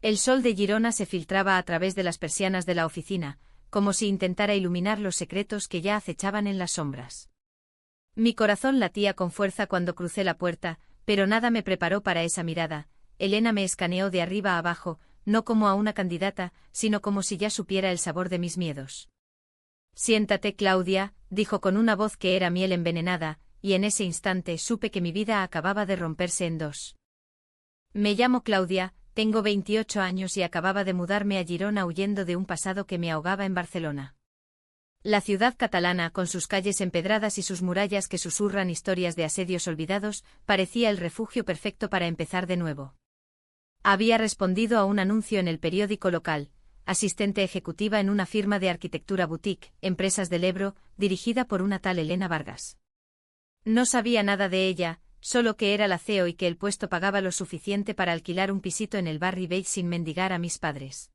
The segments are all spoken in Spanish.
El sol de Girona se filtraba a través de las persianas de la oficina, como si intentara iluminar los secretos que ya acechaban en las sombras. Mi corazón latía con fuerza cuando crucé la puerta, pero nada me preparó para esa mirada. Elena me escaneó de arriba a abajo, no como a una candidata, sino como si ya supiera el sabor de mis miedos. «Siéntate, Claudia», dijo con una voz que era miel envenenada, y en ese instante supe que mi vida acababa de romperse en dos. Me llamo Claudia, tengo 28 años y acababa de mudarme a Girona huyendo de un pasado que me ahogaba en Barcelona. La ciudad catalana, con sus calles empedradas y sus murallas que susurran historias de asedios olvidados, parecía el refugio perfecto para empezar de nuevo. Había respondido a un anuncio en el periódico local, asistente ejecutiva en una firma de arquitectura boutique, Empresas del Ebro, dirigida por una tal Elena Vargas. No sabía nada de ella, solo que era la CEO y que el puesto pagaba lo suficiente para alquilar un pisito en el barri Vell sin mendigar a mis padres.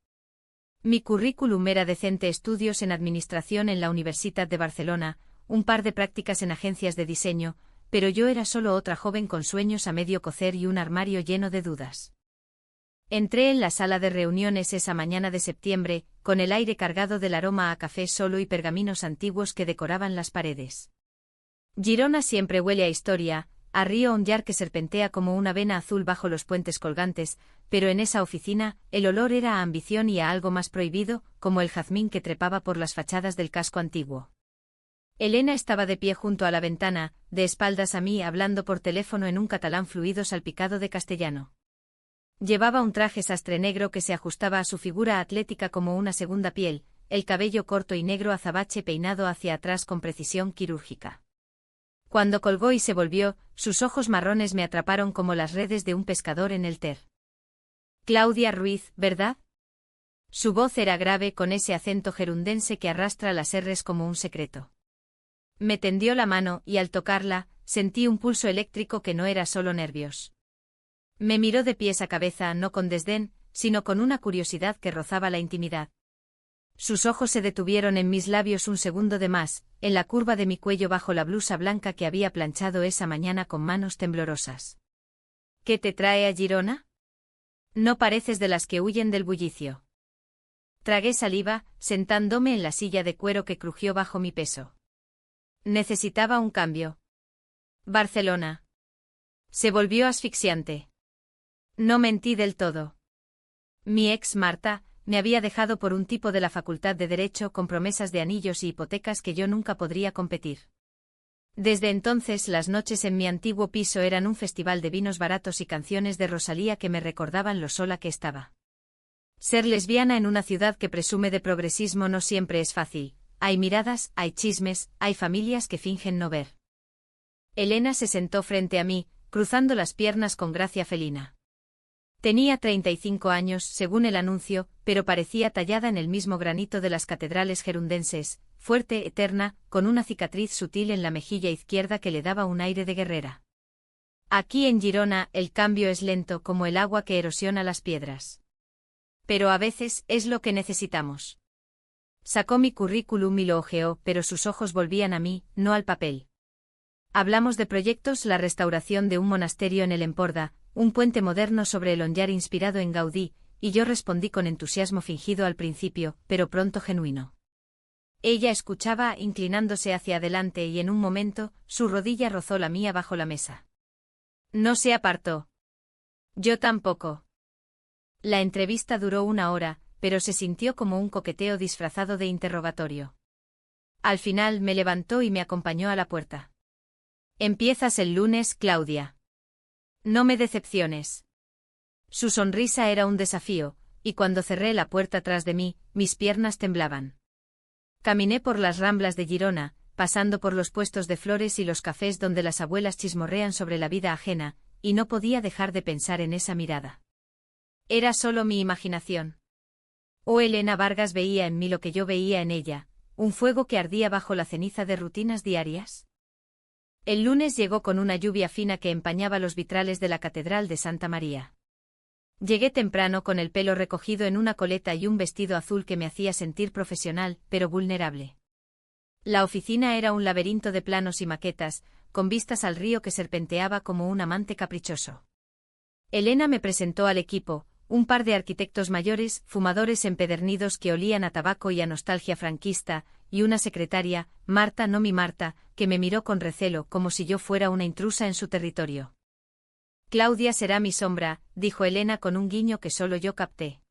Mi currículum era decente: estudios en administración en la Universitat de Barcelona, un par de prácticas en agencias de diseño, pero yo era solo otra joven con sueños a medio cocer y un armario lleno de dudas. Entré en la sala de reuniones esa mañana de septiembre, con el aire cargado del aroma a café solo y pergaminos antiguos que decoraban las paredes. Girona siempre huele a historia, a río Onllar que serpentea como una vena azul bajo los puentes colgantes, pero en esa oficina, el olor era a ambición y a algo más prohibido, como el jazmín que trepaba por las fachadas del casco antiguo. Elena estaba de pie junto a la ventana, de espaldas a mí, hablando por teléfono en un catalán fluido salpicado de castellano. Llevaba un traje sastre negro que se ajustaba a su figura atlética como una segunda piel, el cabello corto y negro azabache peinado hacia atrás con precisión quirúrgica. Cuando colgó y se volvió, sus ojos marrones me atraparon como las redes de un pescador en el Ter. Claudia Ruiz, ¿verdad? Su voz era grave con ese acento gerundense que arrastra las R's como un secreto. Me tendió la mano y al tocarla, sentí un pulso eléctrico que no era solo nervios. Me miró de pies a cabeza, no con desdén, sino con una curiosidad que rozaba la intimidad. Sus ojos se detuvieron en mis labios un segundo de más, en la curva de mi cuello bajo la blusa blanca que había planchado esa mañana con manos temblorosas. ¿Qué te trae a Girona? No pareces de las que huyen del bullicio. Tragué saliva, sentándome en la silla de cuero que crujió bajo mi peso. Necesitaba un cambio. Barcelona. Se volvió asfixiante. No mentí del todo. Mi ex Marta me había dejado por un tipo de la Facultad de Derecho con promesas de anillos y hipotecas que yo nunca podría competir. Desde entonces las noches en mi antiguo piso eran un festival de vinos baratos y canciones de Rosalía que me recordaban lo sola que estaba. Ser lesbiana en una ciudad que presume de progresismo no siempre es fácil. Hay miradas, hay chismes, hay familias que fingen no ver. Elena se sentó frente a mí, cruzando las piernas con gracia felina. Tenía 35 años, según el anuncio, pero parecía tallada en el mismo granito de las catedrales gerundenses, fuerte, eterna, con una cicatriz sutil en la mejilla izquierda que le daba un aire de guerrera. Aquí en Girona, el cambio es lento como el agua que erosiona las piedras. Pero a veces es lo que necesitamos. Sacó mi currículum y lo hojeó, pero sus ojos volvían a mí, no al papel. Hablamos de proyectos: la restauración de un monasterio en el Emporda, un puente moderno sobre el Onllar inspirado en Gaudí, y yo respondí con entusiasmo fingido al principio, pero pronto genuino. Ella escuchaba, inclinándose hacia adelante, y en un momento, su rodilla rozó la mía bajo la mesa. No se apartó. Yo tampoco. La entrevista duró 1 hora, pero se sintió como un coqueteo disfrazado de interrogatorio. Al final me levantó y me acompañó a la puerta. Empiezas el lunes, Claudia. No me decepciones. Su sonrisa era un desafío, y cuando cerré la puerta tras de mí, mis piernas temblaban. Caminé por las ramblas de Girona, pasando por los puestos de flores y los cafés donde las abuelas chismorrean sobre la vida ajena, y no podía dejar de pensar en esa mirada. ¿Era solo mi imaginación? ¿O Elena Vargas veía en mí lo que yo veía en ella, un fuego que ardía bajo la ceniza de rutinas diarias? El lunes llegó con una lluvia fina que empañaba los vitrales de la Catedral de Santa María. Llegué temprano con el pelo recogido en una coleta y un vestido azul que me hacía sentir profesional, pero vulnerable. La oficina era un laberinto de planos y maquetas, con vistas al río que serpenteaba como un amante caprichoso. Elena me presentó al equipo, un par de arquitectos mayores, fumadores empedernidos que olían a tabaco y a nostalgia franquista, y una secretaria, Marta no mi Marta, que me miró con recelo como si yo fuera una intrusa en su territorio. Claudia será mi sombra, dijo Elena con un guiño que solo yo capté.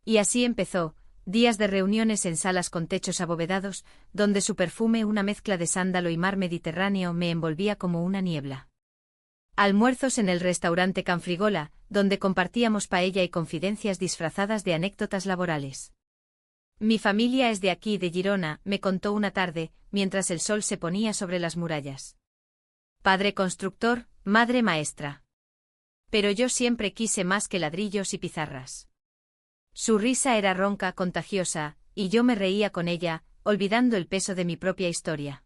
Y así empezó, días de reuniones en salas con techos abovedados, donde su perfume, una mezcla de sándalo y mar Mediterráneo, me envolvía como una niebla. Almuerzos en el restaurante Canfrigola, donde compartíamos paella y confidencias disfrazadas de anécdotas laborales. Mi familia es de aquí, de Girona, me contó una tarde, mientras el sol se ponía sobre las murallas. Padre constructor, madre maestra. Pero yo siempre quise más que ladrillos y pizarras. Su risa era ronca, contagiosa, y yo me reía con ella, olvidando el peso de mi propia historia.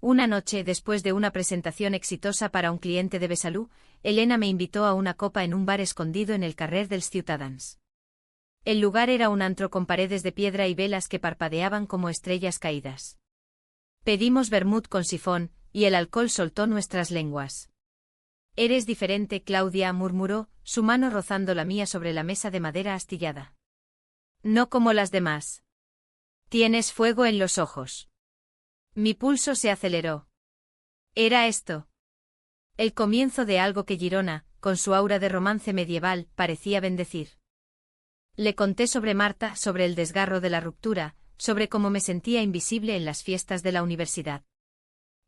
Una noche, después de una presentación exitosa para un cliente de Besalú, Elena me invitó a una copa en un bar escondido en el carrer dels Ciutadans. El lugar era un antro con paredes de piedra y velas que parpadeaban como estrellas caídas. Pedimos vermut con sifón, y el alcohol soltó nuestras lenguas. «Eres diferente, Claudia», murmuró, su mano rozando la mía sobre la mesa de madera astillada. «No como las demás. Tienes fuego en los ojos». Mi pulso se aceleró. Era esto. El comienzo de algo que Girona, con su aura de romance medieval, parecía bendecir. Le conté sobre Marta, sobre el desgarro de la ruptura, sobre cómo me sentía invisible en las fiestas de la universidad.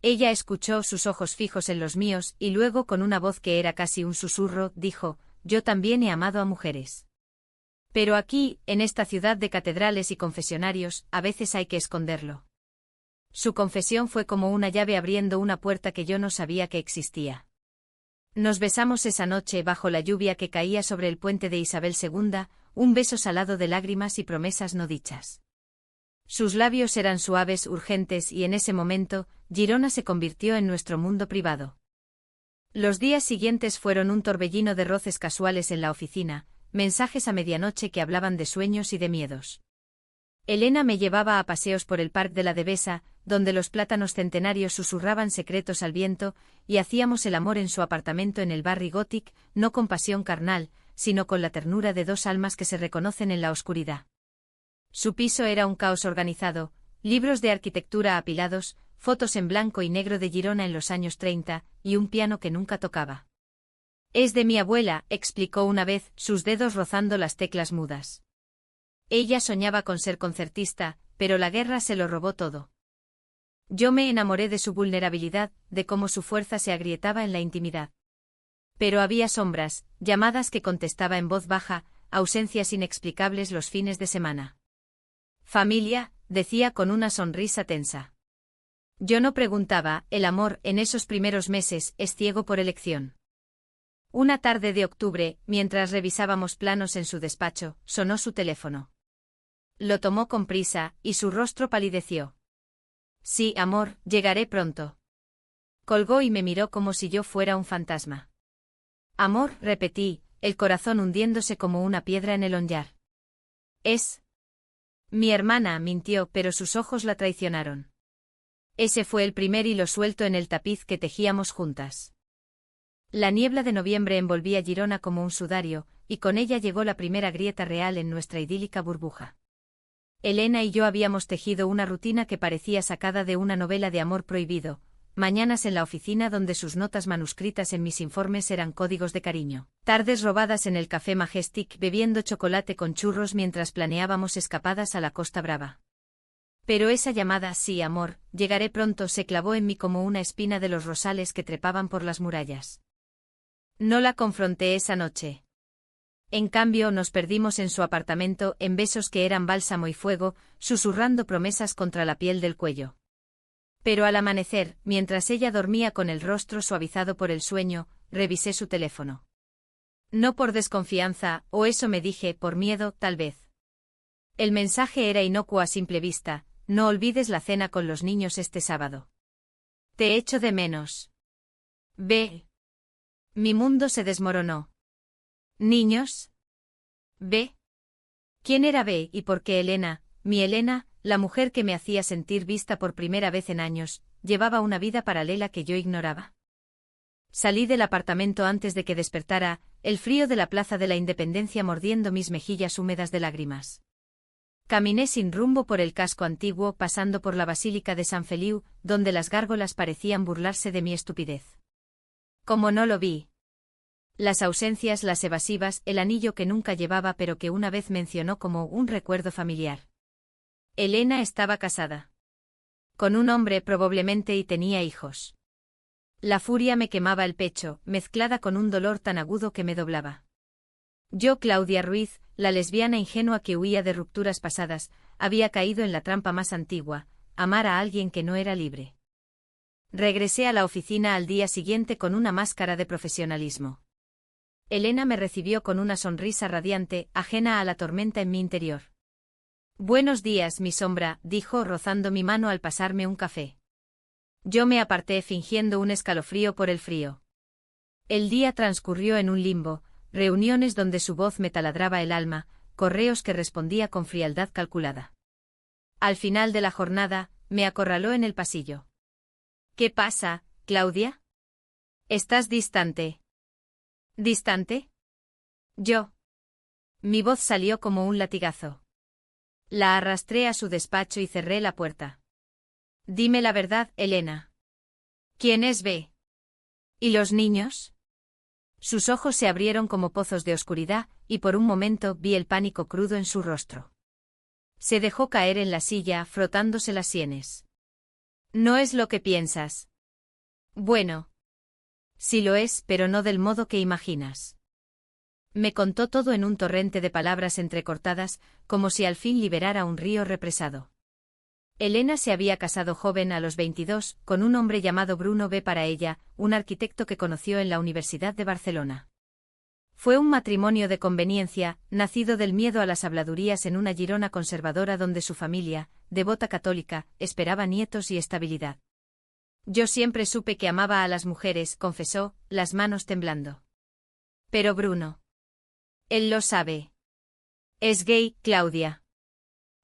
Ella escuchó, sus ojos fijos en los míos, y luego con una voz que era casi un susurro, dijo: «Yo también he amado a mujeres. Pero aquí, en esta ciudad de catedrales y confesionarios, a veces hay que esconderlo». Su confesión fue como una llave abriendo una puerta que yo no sabía que existía. Nos besamos esa noche bajo la lluvia que caía sobre el puente de Isabel II, un beso salado de lágrimas y promesas no dichas. Sus labios eran suaves, urgentes, y en ese momento, Girona se convirtió en nuestro mundo privado. Los días siguientes fueron un torbellino de roces casuales en la oficina, mensajes a medianoche que hablaban de sueños y de miedos. Elena me llevaba a paseos por el Parc de la Devesa, donde los plátanos centenarios susurraban secretos al viento, y hacíamos el amor en su apartamento en el barri Gòtic, no con pasión carnal, sino con la ternura de dos almas que se reconocen en la oscuridad. Su piso era un caos organizado, libros de arquitectura apilados, fotos en blanco y negro de Girona en los años 30, y un piano que nunca tocaba. «Es de mi abuela», explicó una vez, sus dedos rozando las teclas mudas. Ella soñaba con ser concertista, pero la guerra se lo robó todo. Yo me enamoré de su vulnerabilidad, de cómo su fuerza se agrietaba en la intimidad. Pero había sombras, llamadas que contestaba en voz baja, ausencias inexplicables los fines de semana. «Familia», decía con una sonrisa tensa. Yo no preguntaba, el amor, en esos primeros meses, es ciego por elección. Una tarde de octubre, mientras revisábamos planos en su despacho, sonó su teléfono. Lo tomó con prisa, y su rostro palideció. «Sí, amor, llegaré pronto». Colgó y me miró como si yo fuera un fantasma. «Amor», repetí, el corazón hundiéndose como una piedra en el onyar. «Es». Mi hermana mintió, pero sus ojos la traicionaron. Ese fue el primer hilo suelto en el tapiz que tejíamos juntas. La niebla de noviembre envolvía Girona como un sudario, y con ella llegó la primera grieta real en nuestra idílica burbuja. Elena y yo habíamos tejido una rutina que parecía sacada de una novela de amor prohibido, mañanas en la oficina donde sus notas manuscritas en mis informes eran códigos de cariño, tardes robadas en el Café Majestic bebiendo chocolate con churros mientras planeábamos escapadas a la Costa Brava. Pero esa llamada «sí, amor, llegaré pronto» se clavó en mí como una espina de los rosales que trepaban por las murallas. No la confronté esa noche. En cambio, nos perdimos en su apartamento en besos que eran bálsamo y fuego, susurrando promesas contra la piel del cuello. Pero al amanecer, mientras ella dormía con el rostro suavizado por el sueño, revisé su teléfono. No por desconfianza, o eso me dije, por miedo, tal vez. El mensaje era inocuo a simple vista: «No olvides la cena con los niños este sábado. Te echo de menos. Ve». Mi mundo se desmoronó. ¿Niños? ¿B? ¿Quién era B y por qué Elena, mi Elena, la mujer que me hacía sentir vista por primera vez en años, llevaba una vida paralela que yo ignoraba? Salí del apartamento antes de que despertara, el frío de la Plaza de la Independencia mordiendo mis mejillas húmedas de lágrimas. Caminé sin rumbo por el casco antiguo, pasando por la Basílica de San Feliu, donde las gárgolas parecían burlarse de mi estupidez. Como no lo vi. Las ausencias, las evasivas, el anillo que nunca llevaba pero que una vez mencionó como un recuerdo familiar. Elena estaba casada. Con un hombre probablemente y tenía hijos. La furia me quemaba el pecho, mezclada con un dolor tan agudo que me doblaba. Yo, Claudia Ruiz, la lesbiana ingenua que huía de rupturas pasadas, había caído en la trampa más antigua, amar a alguien que no era libre. Regresé a la oficina al día siguiente con una máscara de profesionalismo. Elena me recibió con una sonrisa radiante, ajena a la tormenta en mi interior. «Buenos días, mi sombra», dijo rozando mi mano al pasarme un café. Yo me aparté fingiendo un escalofrío por el frío. El día transcurrió en un limbo, reuniones donde su voz me taladraba el alma, correos que respondía con frialdad calculada. Al final de la jornada, me acorraló en el pasillo. «¿Qué pasa, Claudia? ¿Estás distante?» ¿Distante? Yo. Mi voz salió como un latigazo. La arrastré a su despacho y cerré la puerta. «Dime la verdad, Elena. ¿Quién es B? ¿Y los niños?» Sus ojos se abrieron como pozos de oscuridad, y por un momento vi el pánico crudo en su rostro. Se dejó caer en la silla, frotándose las sienes. «No es lo que piensas». «Bueno. Sí lo es, pero no del modo que imaginas». Me contó todo en un torrente de palabras entrecortadas, como si al fin liberara un río represado. Elena se había casado joven a los 22, con un hombre llamado Bruno B. para ella, un arquitecto que conoció en la Universidad de Barcelona. Fue un matrimonio de conveniencia, nacido del miedo a las habladurías en una Girona conservadora donde su familia, devota católica, esperaba nietos y estabilidad. «Yo siempre supe que amaba a las mujeres», confesó, las manos temblando. «Pero Bruno. Él lo sabe. Es gay, Claudia.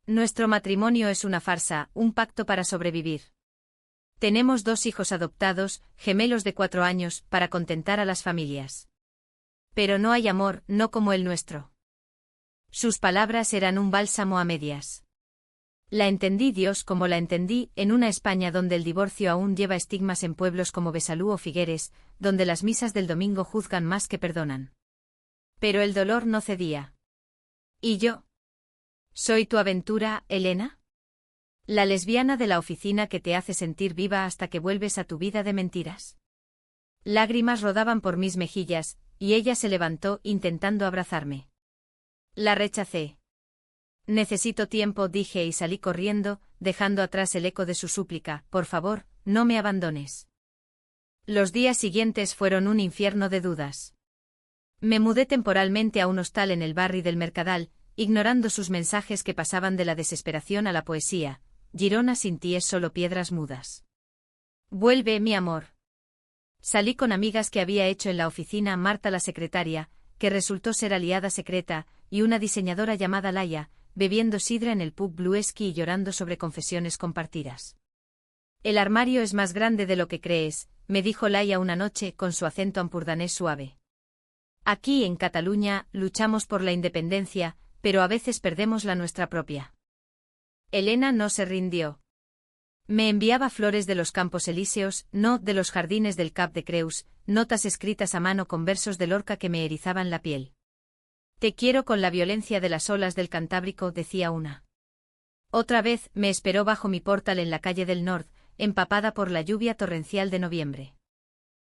Nuestro matrimonio es una farsa, un pacto para sobrevivir. Tenemos 2 hijos adoptados, gemelos de 4 años, para contentar a las familias. Pero no hay amor, no como el nuestro». Sus palabras eran un bálsamo a medias. La entendí, Dios, como la entendí, en una España donde el divorcio aún lleva estigmas, en pueblos como Besalú o Figueres, donde las misas del domingo juzgan más que perdonan. Pero el dolor no cedía. ¿Y yo? ¿Soy tu aventura, Elena? ¿La lesbiana de la oficina que te hace sentir viva hasta que vuelves a tu vida de mentiras? Lágrimas rodaban por mis mejillas, y ella se levantó intentando abrazarme. La rechacé. «Necesito tiempo», dije y salí corriendo, dejando atrás el eco de su súplica: «Por favor, no me abandones». Los días siguientes fueron un infierno de dudas. Me mudé temporalmente a un hostal en el barri del Mercadal, ignorando sus mensajes que pasaban de la desesperación a la poesía. «Girona sin ti es solo piedras mudas. Vuelve, mi amor». Salí con amigas que había hecho en la oficina, Marta la secretaria, que resultó ser aliada secreta, y una diseñadora llamada Laia, bebiendo sidra en el pub Blue Ski y llorando sobre confesiones compartidas. «El armario es más grande de lo que crees», me dijo Laia una noche con su acento ampurdanés suave. «Aquí en Cataluña luchamos por la independencia, pero a veces perdemos la nuestra propia». Elena no se rindió. Me enviaba flores de los Campos Elíseos, no de los jardines del Cap de Creus, notas escritas a mano con versos de Lorca que me erizaban la piel. «Te quiero con la violencia de las olas del Cantábrico», decía una. Otra vez me esperó bajo mi portal en la calle del Nord, empapada por la lluvia torrencial de noviembre.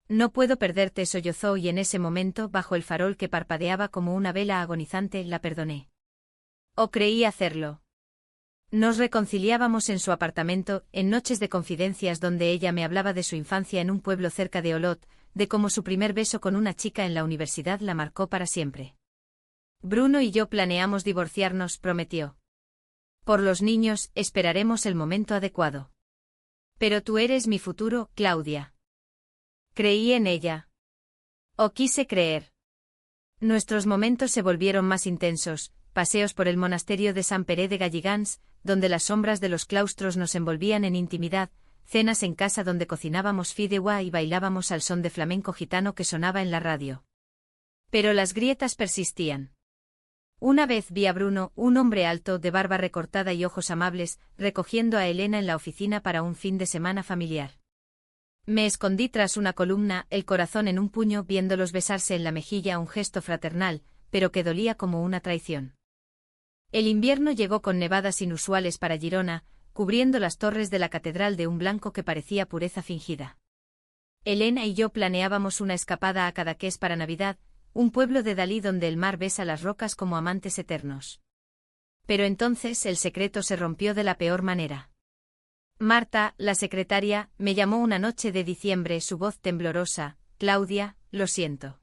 «No puedo perderte», sollozó, y en ese momento, bajo el farol que parpadeaba como una vela agonizante, la perdoné. O creí hacerlo. Nos reconciliábamos en su apartamento, en noches de confidencias donde ella me hablaba de su infancia en un pueblo cerca de Olot, de cómo su primer beso con una chica en la universidad la marcó para siempre. «Bruno y yo planeamos divorciarnos», prometió. «Por los niños, esperaremos el momento adecuado. Pero tú eres mi futuro, Claudia». Creí en ella. O quise creer. Nuestros momentos se volvieron más intensos, paseos por el monasterio de San Pere de Galligans, donde las sombras de los claustros nos envolvían en intimidad, cenas en casa donde cocinábamos fideuà y bailábamos al son de flamenco gitano que sonaba en la radio. Pero las grietas persistían. Una vez vi a Bruno, un hombre alto, de barba recortada y ojos amables, recogiendo a Elena en la oficina para un fin de semana familiar. Me escondí tras una columna, el corazón en un puño, viéndolos besarse en la mejilla, un gesto fraternal, pero que dolía como una traición. El invierno llegó con nevadas inusuales para Girona, cubriendo las torres de la catedral de un blanco que parecía pureza fingida. Elena y yo planeábamos una escapada a Cadaqués para Navidad, un pueblo de Dalí donde el mar besa las rocas como amantes eternos. Pero entonces el secreto se rompió de la peor manera. Marta, la secretaria, me llamó una noche de diciembre, su voz temblorosa: Claudia, lo siento.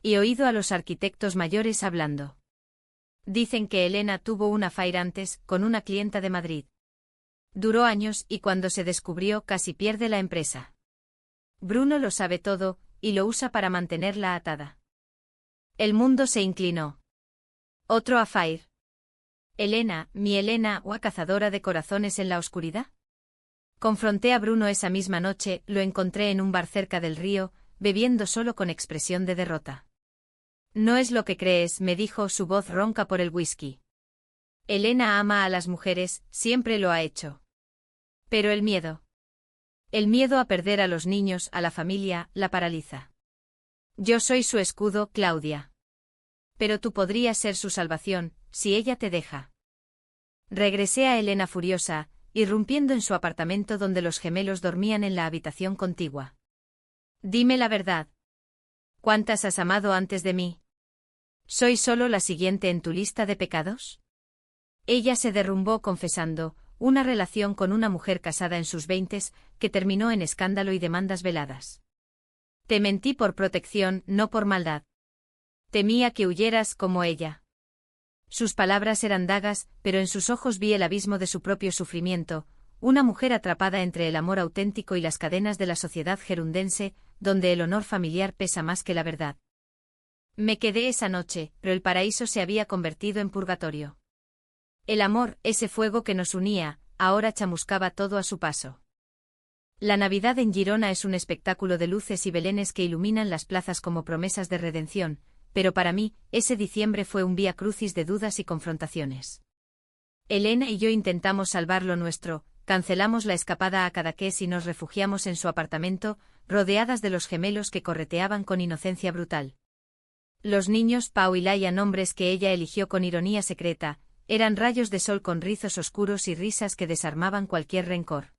He oído a los arquitectos mayores hablando. Dicen que Elena tuvo un affair antes, con una clienta de Madrid. Duró años y cuando se descubrió casi pierde la empresa. Bruno lo sabe todo, y lo usa para mantenerla atada. El mundo se inclinó. ¿Otro affair? ¿Elena, mi Elena, o cazadora de corazones en la oscuridad? Confronté a Bruno esa misma noche, lo encontré en un bar cerca del río, bebiendo solo con expresión de derrota. No es lo que crees, me dijo, su voz ronca por el whisky. Elena ama a las mujeres, siempre lo ha hecho. Pero el miedo. El miedo a perder a los niños, a la familia, la paraliza. Yo soy su escudo, Claudia. Pero tú podrías ser su salvación, si ella te deja. Regresé a Elena furiosa, irrumpiendo en su apartamento donde los gemelos dormían en la habitación contigua. Dime la verdad. ¿Cuántas has amado antes de mí? ¿Soy solo la siguiente en tu lista de pecados? Ella se derrumbó confesando, una relación con una mujer casada en sus 20s, que terminó en escándalo y demandas veladas. Te mentí por protección, no por maldad. Temía que huyeras como ella. Sus palabras eran dagas, pero en sus ojos vi el abismo de su propio sufrimiento, una mujer atrapada entre el amor auténtico y las cadenas de la sociedad gerundense, donde el honor familiar pesa más que la verdad. Me quedé esa noche, pero el paraíso se había convertido en purgatorio. El amor, ese fuego que nos unía, ahora chamuscaba todo a su paso. La Navidad en Girona es un espectáculo de luces y belenes que iluminan las plazas como promesas de redención, pero para mí, ese diciembre fue un vía crucis de dudas y confrontaciones. Elena y yo intentamos salvar lo nuestro, cancelamos la escapada a Cadaqués y nos refugiamos en su apartamento, rodeadas de los gemelos que correteaban con inocencia brutal. Los niños Pau y Laia, nombres que ella eligió con ironía secreta, eran rayos de sol con rizos oscuros y risas que desarmaban cualquier rencor.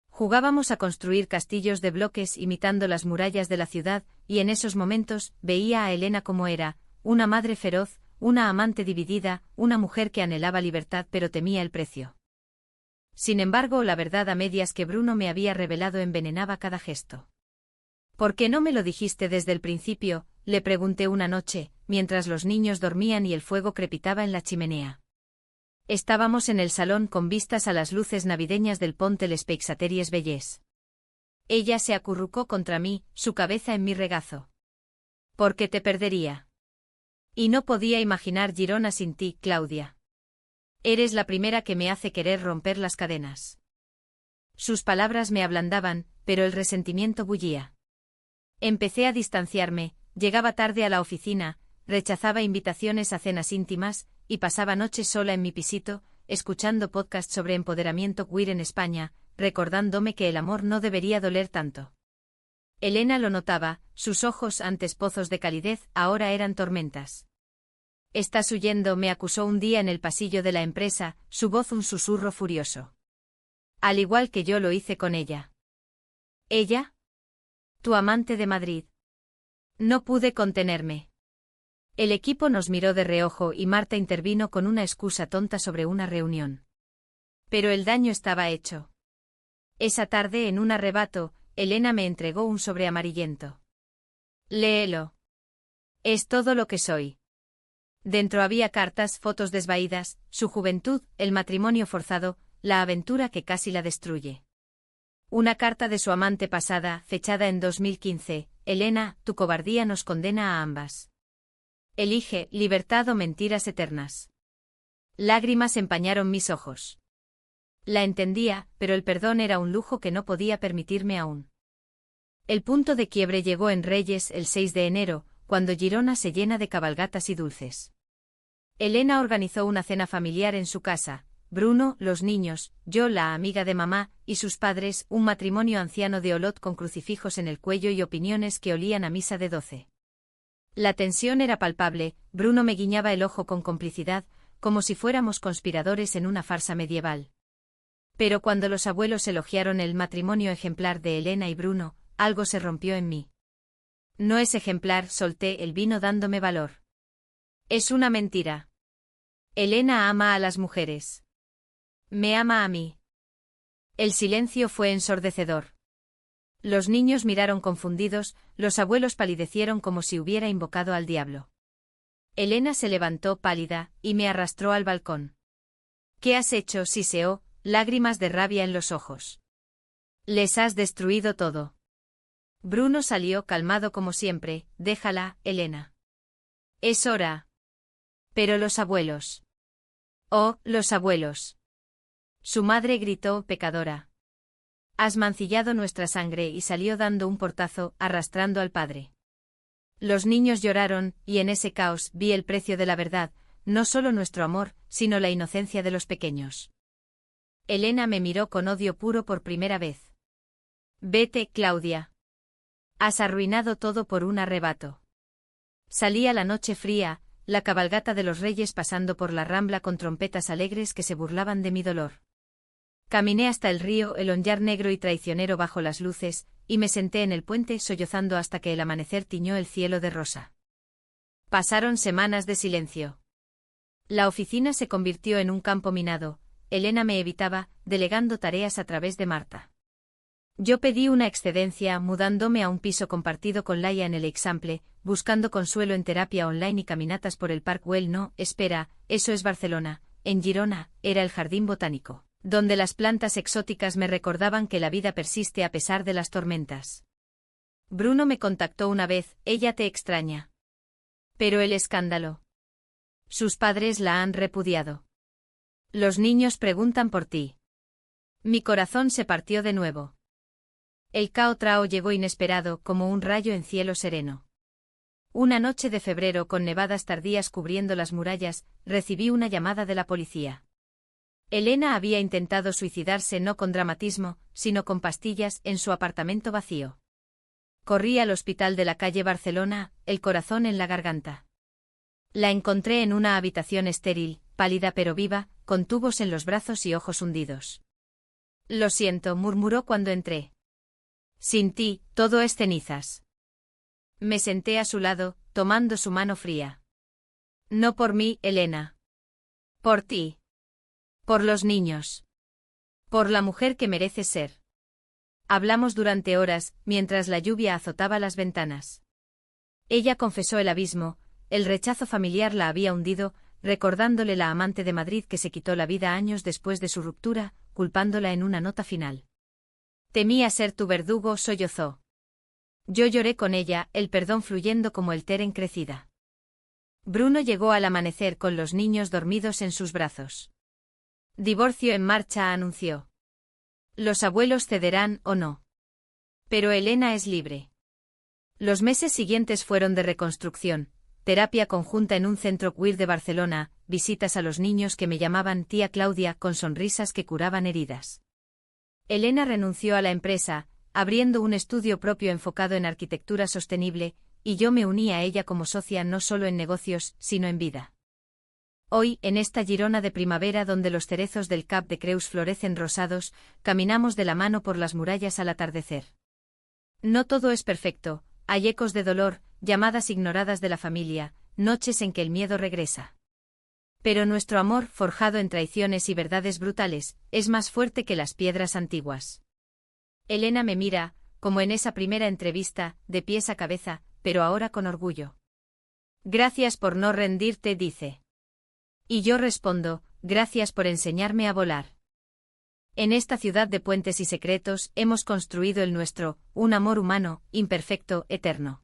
Jugábamos a construir castillos de bloques imitando las murallas de la ciudad, y en esos momentos veía a Elena como era, una madre feroz, una amante dividida, una mujer que anhelaba libertad pero temía el precio. Sin embargo, la verdad a medias que Bruno me había revelado envenenaba cada gesto. ¿Por qué no me lo dijiste desde el principio?, le pregunté una noche, mientras los niños dormían y el fuego crepitaba en la chimenea. Estábamos en el salón con vistas a las luces navideñas del Pont Les Peixateries Belles. Ella se acurrucó contra mí, su cabeza en mi regazo. ¿Por qué te perdería? Y no podía imaginar Girona sin ti, Claudia. Eres la primera que me hace querer romper las cadenas. Sus palabras me ablandaban, pero el resentimiento bullía. Empecé a distanciarme, llegaba tarde a la oficina, rechazaba invitaciones a cenas íntimas, y pasaba noches sola en mi pisito, escuchando podcasts sobre empoderamiento queer en España, recordándome que el amor no debería doler tanto. Elena lo notaba, sus ojos, antes pozos de calidez, ahora eran tormentas. «Estás huyendo», me acusó un día en el pasillo de la empresa, su voz un susurro furioso. Al igual que yo lo hice con ella. ¿Ella? Tu amante de Madrid. No pude contenerme. El equipo nos miró de reojo y Marta intervino con una excusa tonta sobre una reunión. Pero el daño estaba hecho. Esa tarde, en un arrebato, Elena me entregó un sobre amarillento. Léelo. Es todo lo que soy. Dentro había cartas, fotos desvaídas, su juventud, el matrimonio forzado, la aventura que casi la destruye. Una carta de su amante pasada, fechada en 2015, Elena, tu cobardía nos condena a ambas. Elige, libertad o mentiras eternas. Lágrimas empañaron mis ojos. La entendía, pero el perdón era un lujo que no podía permitirme aún. El punto de quiebre llegó en Reyes el 6 de enero, cuando Girona se llena de cabalgatas y dulces. Elena organizó una cena familiar en su casa, Bruno, los niños, yo la amiga de mamá, y sus padres, un matrimonio anciano de Olot con crucifijos en el cuello y opiniones que olían a misa de 12. La tensión era palpable, Bruno me guiñaba el ojo con complicidad, como si fuéramos conspiradores en una farsa medieval. Pero cuando los abuelos elogiaron el matrimonio ejemplar de Elena y Bruno, algo se rompió en mí. No es ejemplar, solté el vino dándome valor. Es una mentira. Elena ama a las mujeres. Me ama a mí. El silencio fue ensordecedor. Los niños miraron confundidos, los abuelos palidecieron como si hubiera invocado al diablo. Elena se levantó pálida, y me arrastró al balcón. ¿Qué has hecho? Siseó, lágrimas de rabia en los ojos. Les has destruido todo. Bruno salió calmado como siempre, déjala, Elena. Es hora. Pero los abuelos. Oh, los abuelos. Su madre gritó, pecadora. Has mancillado nuestra sangre y salió dando un portazo, arrastrando al padre. Los niños lloraron, y en ese caos vi el precio de la verdad, no solo nuestro amor, sino la inocencia de los pequeños. Elena me miró con odio puro por primera vez. Vete, Claudia. Has arruinado todo por un arrebato. Salía la noche fría, la cabalgata de los reyes pasando por la rambla con trompetas alegres que se burlaban de mi dolor. Caminé hasta el río, el onjar negro y traicionero bajo las luces, y me senté en el puente sollozando hasta que el amanecer tiñó el cielo de rosa. Pasaron semanas de silencio. La oficina se convirtió en un campo minado, Elena me evitaba, delegando tareas a través de Marta. Yo pedí una excedencia, mudándome a un piso compartido con Laia en el Eixample, buscando consuelo en terapia online y caminatas por el Parc Güell. No, espera, eso es Barcelona, en Girona, era el jardín botánico, donde las plantas exóticas me recordaban que la vida persiste a pesar de las tormentas. Bruno me contactó una vez, ella te extraña. Pero el escándalo. Sus padres la han repudiado. Los niños preguntan por ti. Mi corazón se partió de nuevo. El Cao Trao llegó inesperado como un rayo en cielo sereno. Una noche de febrero con nevadas tardías cubriendo las murallas, recibí una llamada de la policía. Elena había intentado suicidarse no con dramatismo, sino con pastillas en su apartamento vacío. Corrí al hospital de la calle Barcelona, el corazón en la garganta. La encontré en una habitación estéril, pálida pero viva, con tubos en los brazos y ojos hundidos. Lo siento, murmuró cuando entré. Sin ti, todo es cenizas. Me senté a su lado, tomando su mano fría. No por mí, Elena. Por ti. Por los niños. Por la mujer que mereces ser. Hablamos durante horas, mientras la lluvia azotaba las ventanas. Ella confesó el abismo, el rechazo familiar la había hundido, recordándole la amante de Madrid que se quitó la vida años después de su ruptura, culpándola en una nota final. Temía ser tu verdugo, sollozó. Yo lloré con ella, el perdón fluyendo como el Teren crecida. Bruno llegó al amanecer con los niños dormidos en sus brazos. Divorcio en marcha, anunció. Los abuelos cederán o no. Pero Elena es libre. Los meses siguientes fueron de reconstrucción, terapia conjunta en un centro queer de Barcelona, visitas a los niños que me llamaban tía Claudia con sonrisas que curaban heridas. Elena renunció a la empresa, abriendo un estudio propio enfocado en arquitectura sostenible, y yo me uní a ella como socia no solo en negocios, sino en vida. Hoy, en esta Girona de primavera donde los cerezos del Cap de Creus florecen rosados, caminamos de la mano por las murallas al atardecer. No todo es perfecto, hay ecos de dolor, llamadas ignoradas de la familia, noches en que el miedo regresa. Pero nuestro amor, forjado en traiciones y verdades brutales, es más fuerte que las piedras antiguas. Elena me mira, como en esa primera entrevista, de pies a cabeza, pero ahora con orgullo. Gracias por no rendirte, dice. Y yo respondo, gracias por enseñarme a volar. En esta ciudad de puentes y secretos hemos construido el nuestro, un amor humano, imperfecto, eterno.